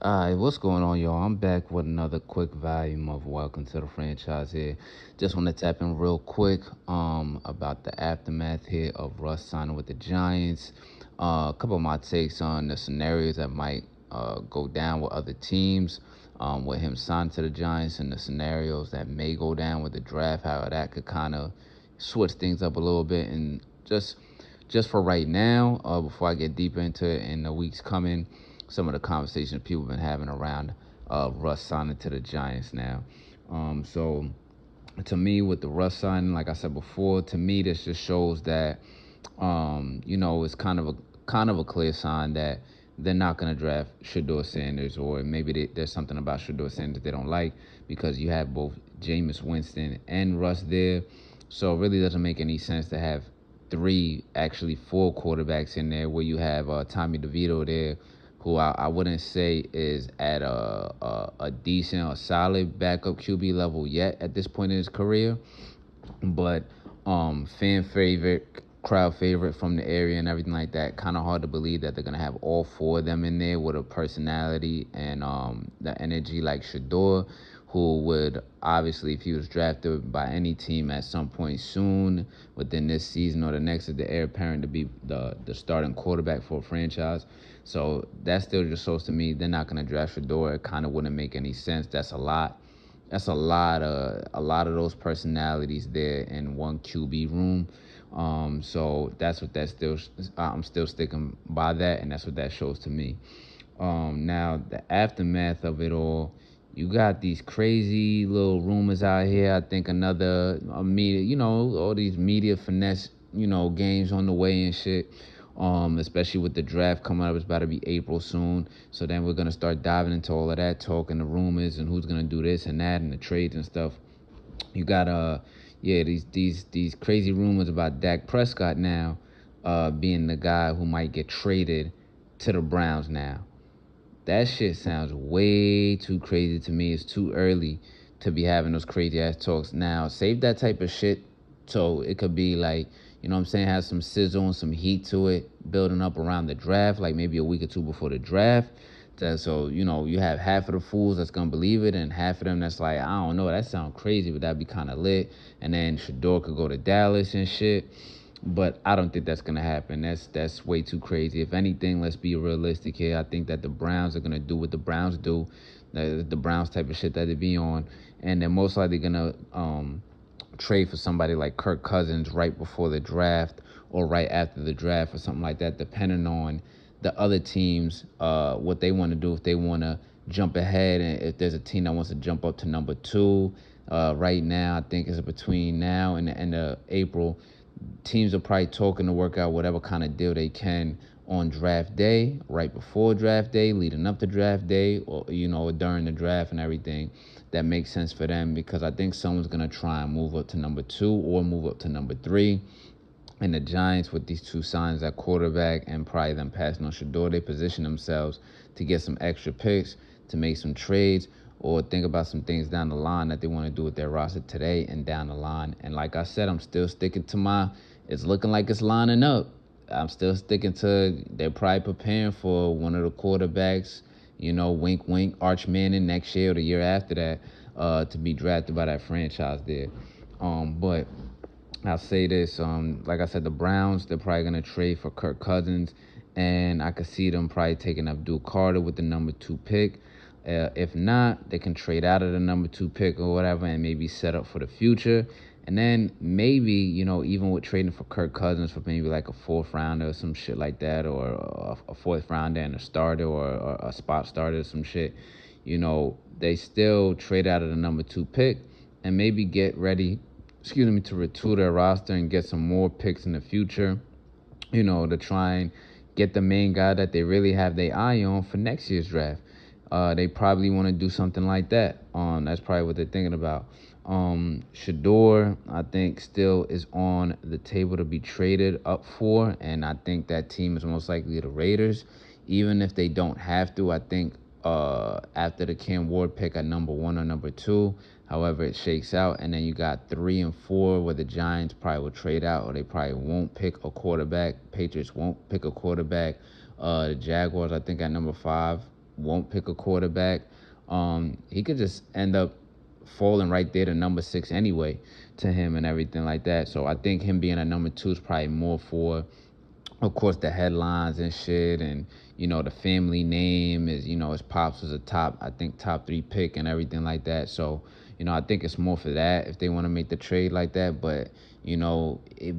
Alright, what's going on, y'all? I'm back with another quick volume of Welcome to the Franchise here. Just want to tap in real quick about the aftermath here of Russ signing with the Giants. A couple of my takes on the scenarios that might go down with other teams, with him signing to the Giants, and the scenarios that may go down with the draft, how that could kind of switch things up a little bit. And just for right now, before I get deeper into it in the weeks coming, some of the conversations people have been having around Russ signing to the Giants now. So to me, with the Russ signing, like I said before, to me this just shows that it's kind of a clear sign that they're not going to draft Shador Sanders, or maybe there's something about Shador Sanders they don't like, because you have both Jameis Winston and Russ there. So it really doesn't make any sense to have three, actually four quarterbacks in there, where you have Tommy DeVito there, who I wouldn't say is at a decent or solid backup QB level yet at this point in his career, but fan favorite, crowd favorite from the area and everything like that. Kind of hard to believe that they're gonna have all four of them in there with a personality and the energy like Shador, who would obviously, if he was drafted by any team at some point soon within this season or the next, is the heir apparent to be the starting quarterback for a franchise. So that still just shows to me they're not gonna draft Shador. It kind of wouldn't make any sense. That's a lot of those personalities there in one QB room. So that's what that still. I'm still sticking by that, and that's what that shows to me. Now the aftermath of it all, you got these crazy little rumors out here. I think another media, all these media finesse, games on the way and shit. Especially with the draft coming up, it's about to be April soon. So then we're gonna start diving into all of that, talking the rumors and who's gonna do this and that and the trades and stuff. You got these crazy rumors about Dak Prescott now, being the guy who might get traded to the Browns now. That shit sounds way too crazy to me. It's too early to be having those crazy ass talks now. Save that type of shit so it could be like, what I'm saying, have some sizzle and some heat to it, building up around the draft, like maybe a week or two before the draft. So, you have half of the fools that's going to believe it, and half of them that's like, I don't know, that sounds crazy, but that'd be kind of lit. And then Shador could go to Dallas and shit. But I don't think that's going to happen. That's way too crazy. If anything, let's be realistic here. I think that the Browns are going to do what the Browns do, the Browns type of shit that they be on. And they're most likely going to trade for somebody like Kirk Cousins right before the draft or right after the draft or something like that, depending on the other teams, what they want to do, if they want to jump ahead, and if there's a team that wants to jump up to number 2. Right now, I think it's between now and the end of April. Teams are probably talking to work out whatever kind of deal they can on draft day, right before draft day, leading up to draft day, or during the draft and everything. That makes sense for them, because I think someone's gonna try and move up to number 2 or move up to number 3. And the Giants, with these two signs at quarterback and probably them passing on Shador, they position themselves to get some extra picks, to make some trades, or think about some things down the line that they want to do with their roster today and down the line. And like I said, I'm still sticking to it's looking like it's lining up. I'm still sticking to, they're probably preparing for one of the quarterbacks, wink, wink, Arch Manning next year or the year after that, to be drafted by that franchise there. But I'll say this, like I said, the Browns, they're probably going to trade for Kirk Cousins, and I could see them probably taking Abdul Carter with the number 2 pick. If not, they can trade out of the number 2 pick or whatever and maybe set up for the future. And then maybe, even with trading for Kirk Cousins for maybe like a 4th rounder or some shit like that, or a 4th rounder and a starter, or a spot starter or some shit, they still trade out of the number 2 pick and maybe get ready, to retool their roster and get some more picks in the future, to try and get the main guy that they really have their eye on for next year's draft. They probably want to do something like that. That's probably what they're thinking about. Shador, I think, still is on the table to be traded up for, and I think that team is most likely the Raiders. Even if they don't have to, I think after the Cam Ward pick at number 1 or number 2, however it shakes out, and then you got 3 and 4 where the Giants probably will trade out, or they probably won't pick a quarterback. Patriots won't pick a quarterback. The Jaguars, I think, at number 5. won't pick a quarterback, he could just end up falling right there to number 6 anyway to him and everything like that. So I think him being a number 2 is probably more for, of course, the headlines and shit, and the family name is, his pops was a top 3 pick and everything like that. So I think it's more for that if they want to make the trade like that. But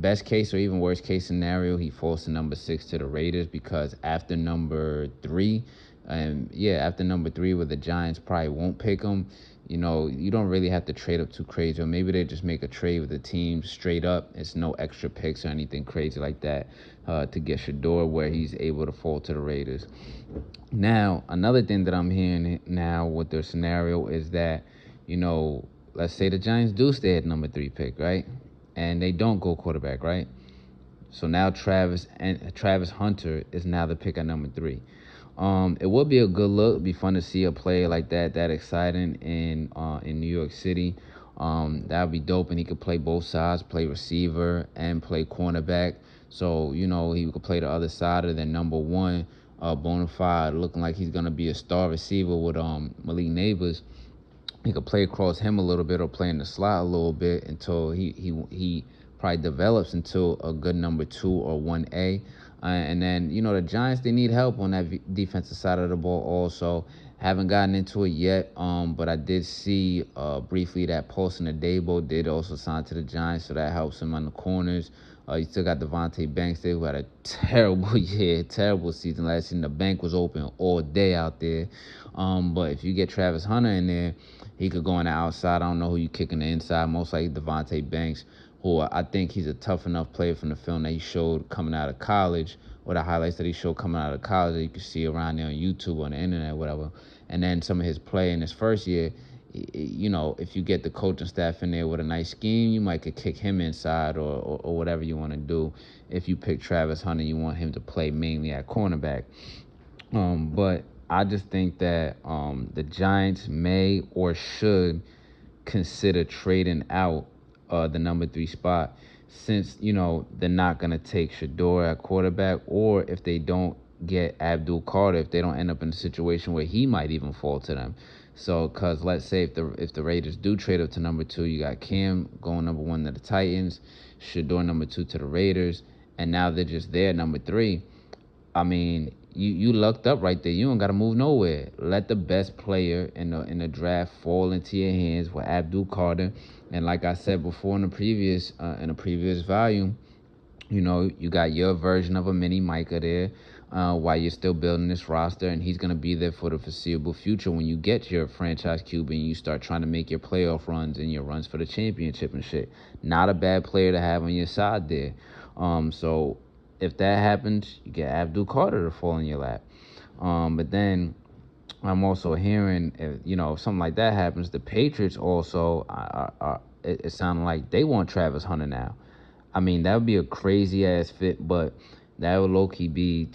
best case or even worst case scenario, he falls to number 6 to the Raiders, because after number 3, after number 3, where the Giants probably won't pick him, you don't really have to trade up too crazy. Or maybe they just make a trade with the team straight up. It's no extra picks or anything crazy like that to get Shador, where he's able to fall to the Raiders. Now, another thing that I'm hearing now with their scenario is that, let's say the Giants do stay at number 3 pick, right? And they don't go quarterback, right? So now Travis Hunter is now the pick at number 3. It would be a good look. It'd be fun to see a player like that exciting in New York City. That would be dope, and he could play both sides, play receiver and play cornerback. So he could play the other side of their number 1, bona fide, looking like he's gonna be a star receiver with Malik Neighbors. He could play across him a little bit or play in the slot a little bit until he probably develops into a good number 2 or 1A. And then, the Giants, they need help on that defensive side of the ball also. Haven't gotten into it yet, but I did see briefly that Paulson Adebo did also sign to the Giants, so that helps him on the corners. You still got Devontae Banks there, who had a terrible year, terrible season last season. The bank was open all day out there. But if you get Travis Hunter in there, he could go on the outside. I don't know who you kick in the inside. Most likely Devontae Banks, who I think he's a tough enough player from the film that he showed coming out of college, or the highlights that he showed coming out of college that you can see around there on YouTube, on the internet, whatever. And then some of his play in his first year, if you get the coaching staff in there with a nice scheme, you might could kick him inside or whatever you want to do. If you pick Travis Hunter, you want him to play mainly at cornerback. But I just think that the Giants may or should consider trading out the number 3 spot, since they're not going to take Shador at quarterback, or if they don't get Abdul Carter, if they don't end up in a situation where he might even fall to them. So, because let's say if the Raiders do trade up to number 2, you got Cam going number 1 to the Titans, Shador number 2 to the Raiders, and now they're just there number 3. I mean, you lucked up right there. You don't got to move nowhere. Let the best player in the draft fall into your hands with Abdul Carter. And like I said before in a previous volume, you got your version of a mini Micah there while you're still building this roster, and he's going to be there for the foreseeable future when you get your franchise QB and you start trying to make your playoff runs and your runs for the championship and shit. Not a bad player to have on your side there. So if that happens, you get Abdul Carter to fall in your lap. But then I'm also hearing, if something like that happens, the Patriots also it sounded like they want Travis Hunter now. I mean, that would be a crazy-ass fit, but that would low-key be,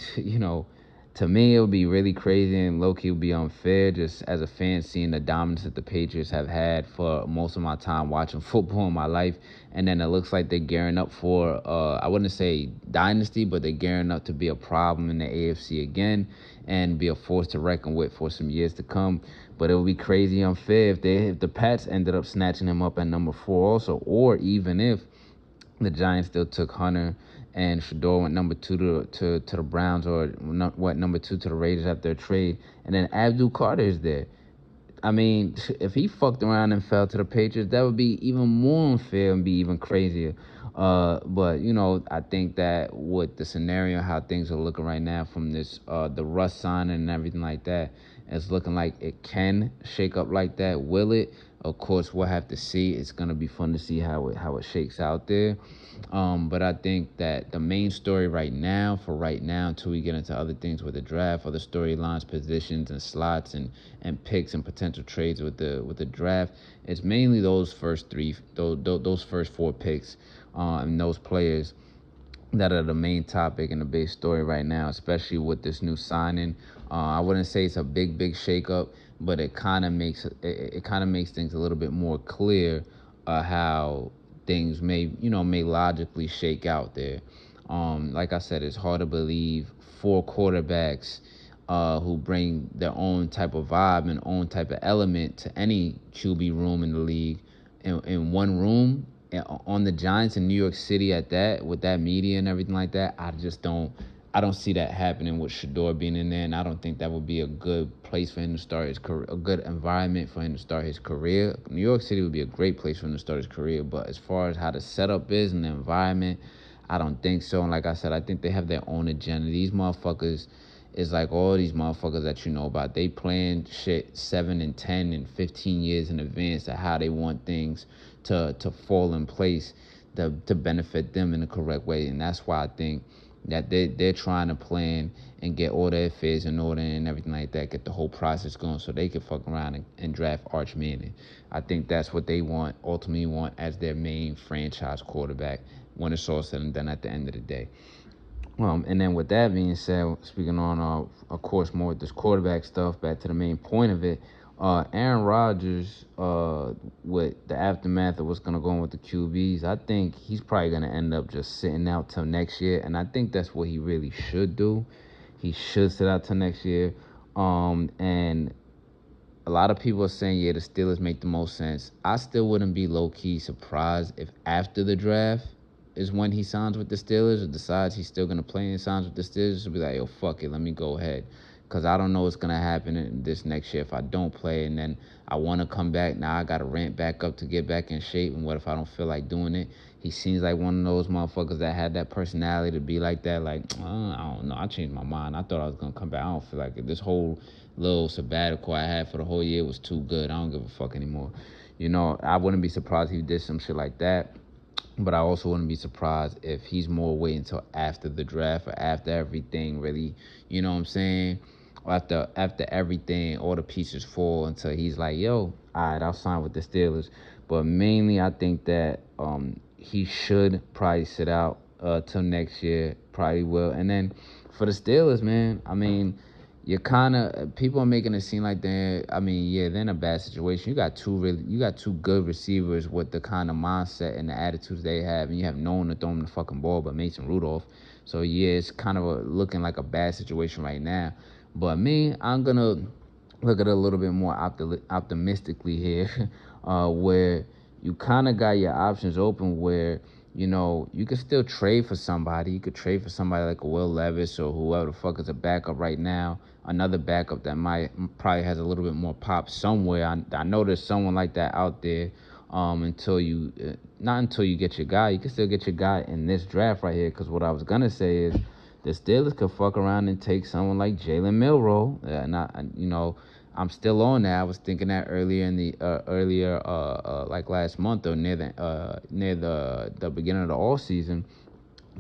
to me, it would be really crazy, and low-key would be unfair, just as a fan, seeing the dominance that the Patriots have had for most of my time watching football in my life. And then it looks like they're gearing up for, I wouldn't say dynasty, but they're gearing up to be a problem in the AFC again and be a force to reckon with for some years to come. But it would be crazy unfair if the Pats ended up snatching him up at number 4 also, or even if the Giants still took Hunter and Shador went number 2 to the Browns, or number 2 to the Raiders after their trade, and then Abdul Carter is there. I mean, if he fucked around and fell to the Patriots, that would be even more unfair and be even crazier. But I think that with the scenario, how things are looking right now from this the Russ signing and everything like that, it's looking like it can shake up like that. Will it? Of course, we'll have to see. It's gonna be fun to see how it shakes out there. But I think that the main story right now, until we get into other things with the draft, other storylines, positions, and slots, and picks and potential trades with the draft, it's mainly those first 4 picks, and those players that are the main topic and the big story right now, especially with this new signing. I wouldn't say it's a big shakeup, but it kind of makes things a little bit more clear how things may logically shake out there. Like I said, it's hard to believe 4 quarterbacks who bring their own type of vibe and own type of element to any QB room in the league in one room on the Giants in New York City at that, with that media and everything like that. I don't see that happening with Shador being in there, and I don't think that would be a good place for him to start his career, a good environment for him to start his career. New York City would be a great place for him to start his career, but as far as how the setup is and the environment, I don't think so. And like I said, I think they have their own agenda. These motherfuckers is like all these motherfuckers that you know about. They plan shit 7 and 10 and 15 years in advance of how they want things to fall in place to benefit them in the correct way. And that's why I think that they're trying to plan and get all their affairs in order and everything like that, get the whole process going so they can fuck around and draft Arch Manning. I think that's what they ultimately want as their main franchise quarterback when it's all said and done at the end of the day. And then with that being said, speaking on, of course, more with this quarterback stuff, back to the main point of it, Aaron Rodgers, with the aftermath of what's going to go on with the QBs, I think he's probably going to end up just sitting out till next year, and I think that's what he really should do. He should sit out till next year, and a lot of people are saying, yeah, the Steelers make the most sense. I still wouldn't be low-key surprised if after the draft is when he signs with the Steelers or decides he's still going to play and signs with the Steelers. To be like, yo, fuck it, let me go ahead. Because I don't know what's going to happen in this next year if I don't play and then I want to come back. Now I got to ramp back up to get back in shape. And what if I don't feel like doing it? He seems like one of those motherfuckers that had that personality to be like that. Like, I don't know. I changed my mind. I thought I was going to come back. I don't feel like it. This whole little sabbatical I had for the whole year was too good. I don't give a fuck anymore. You know, I wouldn't be surprised if he did some shit like that. But I also wouldn't be surprised if he's more waiting until after the draft or after everything really, you know what I'm saying? After everything, all the pieces fall until he's like, yo, all right, I'll sign with the Steelers. But mainly, I think that he should probably sit out till next year. Probably will. And then for the Steelers, man, I mean, people are making it seem like they're in a bad situation. You got two good receivers with the kind of mindset and the attitudes they have, and you have no one to throw them the fucking ball but Mason Rudolph. So yeah, it's kind of looking like a bad situation right now. But me, I'm gonna look at it a little bit more optimistically here, where you kind of got your options open where, you know, you could still trade for somebody. You could trade for somebody like a Will Levis or whoever the fuck is a backup right now. Another backup that probably has a little bit more pop somewhere. I know there's someone like that out there. Not until you get your guy. You can still get your guy in this draft right here. Because what I was gonna say is the Steelers could fuck around and take someone like Jalen Milroe. I'm still on that. I was thinking that earlier like last month or near the beginning of the all season.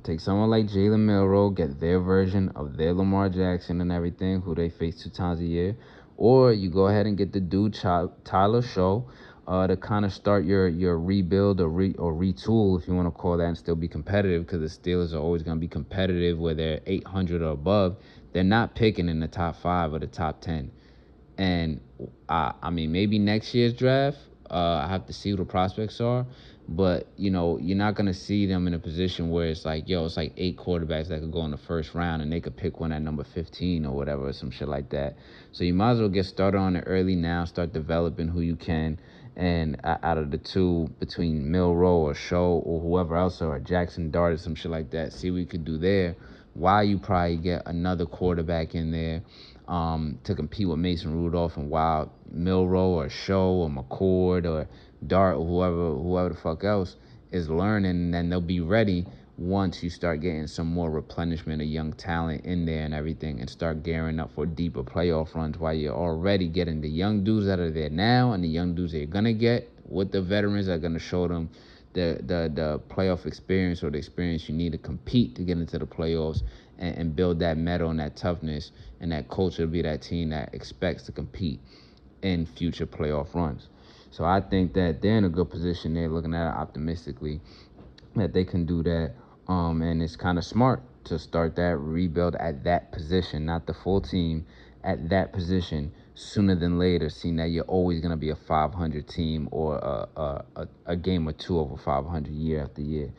Take someone like Jalen Milroe, get their version of their Lamar Jackson and everything, who they face 2 times a year, or you go ahead and get the dude Tyler Show to kind of start your rebuild or retool, if you want to call that, and still be competitive, because the Steelers are always going to be competitive where they're 800 or above. They're not picking in the top 5 or the top 10. And maybe next year's draft, I have to see who the prospects are. But, you know, you're not going to see them in a position where it's like, it's like 8 quarterbacks that could go in the first round and they could pick one at number 15 or whatever, or some shit like that. So you might as well get started on it early now, start developing who you can. And out of the two, between Milroe or Show or whoever else, or Jackson Dart or some shit like that, see what you could do there. While you probably get another quarterback in there to compete with Mason Rudolph, and while Milroe or Show or McCord or Dart or whoever the fuck else is learning, and then they'll be ready once you start getting some more replenishment of young talent in there and everything, and start gearing up for deeper playoff runs while you're already getting the young dudes that are there now and the young dudes that you're going to get with the veterans that are going to show them the playoff experience, or the experience you need to compete to get into the playoffs, and build that mettle and that toughness and that culture to be that team that expects to compete in future playoff runs. So I think that they're in a good position. They're looking at it optimistically that they can do that. And it's kind of smart to start that rebuild at that position, not the full team, at that position sooner than later, seeing that you're always going to be a 500 team or a game or two over 500 year after year.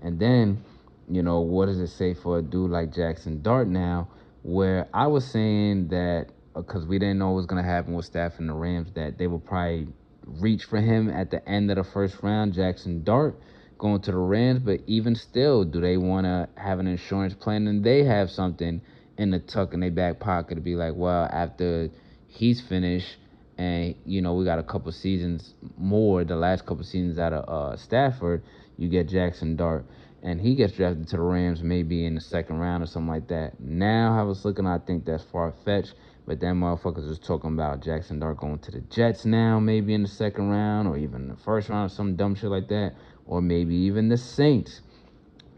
And then, you know, what does it say for a dude like Jackson Dart now? where I was saying that because we didn't know what was going to happen with Stafford and the Rams, that they would probably reach for him at the end of the first round, Jackson Dart, going to the Rams. But even still, do they want to have an insurance plan and they have something in the tuck in their back pocket to be like, well, after he's finished and, we got a couple seasons more, the last couple seasons out of Stafford, you get Jackson Dart and he gets drafted to the Rams maybe in the second round or something like that. Now, how it's looking, I think that's far-fetched. But then motherfuckers is talking about Jackson Dart going to the Jets now, maybe in the second round, or even the first round, or some dumb shit like that. Or maybe even the Saints.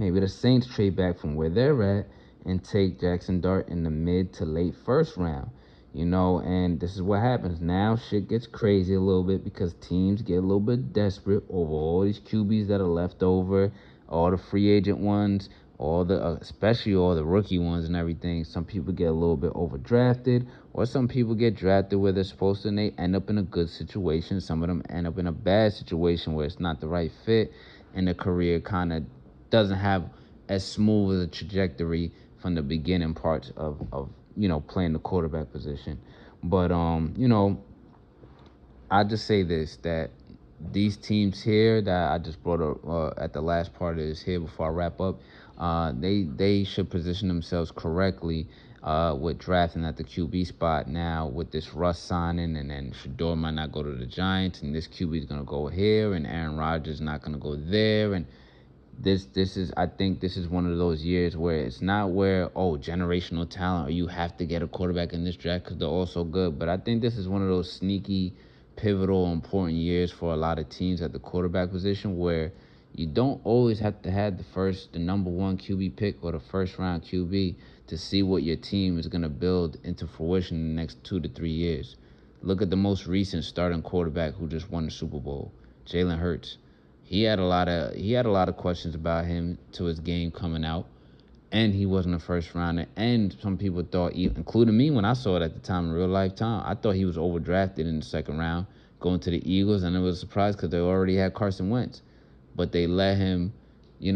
Maybe the Saints trade back from where they're at and take Jackson Dart in the mid to late first round. And this is what happens. Now shit gets crazy a little bit because teams get a little bit desperate over all these QBs that are left over, all the free agent ones, especially all the rookie ones and everything. Some people get a little bit overdrafted, or some people get drafted where they're supposed to and they end up in a good situation. Some of them end up in a bad situation where it's not the right fit and the career kind of doesn't have as smooth a trajectory from the beginning parts of playing the quarterback position. But I just say this, that these teams here that I just brought up at the last part of this here before I wrap up, they should position themselves correctly with drafting at the QB spot. Now with this Russ signing, and then Shador might not go to the Giants, and this QB is gonna go here, and Aaron Rodgers not gonna go there, and I think this is one of those years where it's not where generational talent or you have to get a quarterback in this draft because they're all so good, but I think this is one of those sneaky, pivotal, important years for a lot of teams at the quarterback position where you don't always have to have the number one QB pick or the first round QB to see what your team is going to build into fruition in the next 2 to 3 years. Look at the most recent starting quarterback who just won the Super Bowl, Jalen Hurts. He had a lot of questions about him to his game coming out, and he wasn't a first rounder. And some people thought, including me when I saw it at the time in real life time, I thought he was overdrafted in the second round, going to the Eagles, and it was a surprise because they already had Carson Wentz, but they let him, They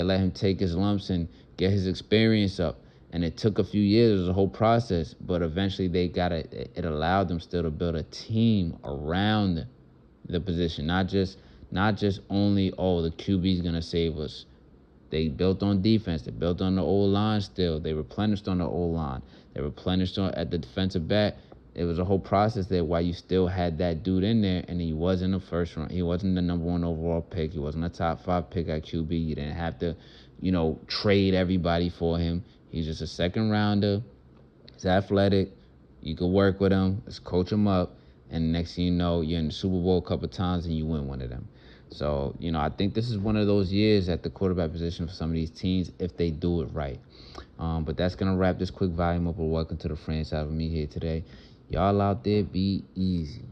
let him take his lumps and get his experience up. And it took a few years, it was a whole process, but eventually it allowed them still to build a team around the position, not just only, the QB's going to save us. They built on defense. They built on the O-line still. They replenished on the O-line. They replenished at the defensive back. It was a whole process there while you still had that dude in there, and he wasn't the first round. He wasn't the number one overall pick. He wasn't a top 5 pick at QB. You didn't have to, trade everybody for him. He's just a second rounder. He's athletic. You could work with him. Let's coach him up. And next thing you know, you're in the Super Bowl a couple of times and you win one of them. So, I think this is one of those years at the quarterback position for some of these teams if they do it right. But that's going to wrap this quick volume up. Welcome to the Franchize with me here today. Y'all out there, be easy.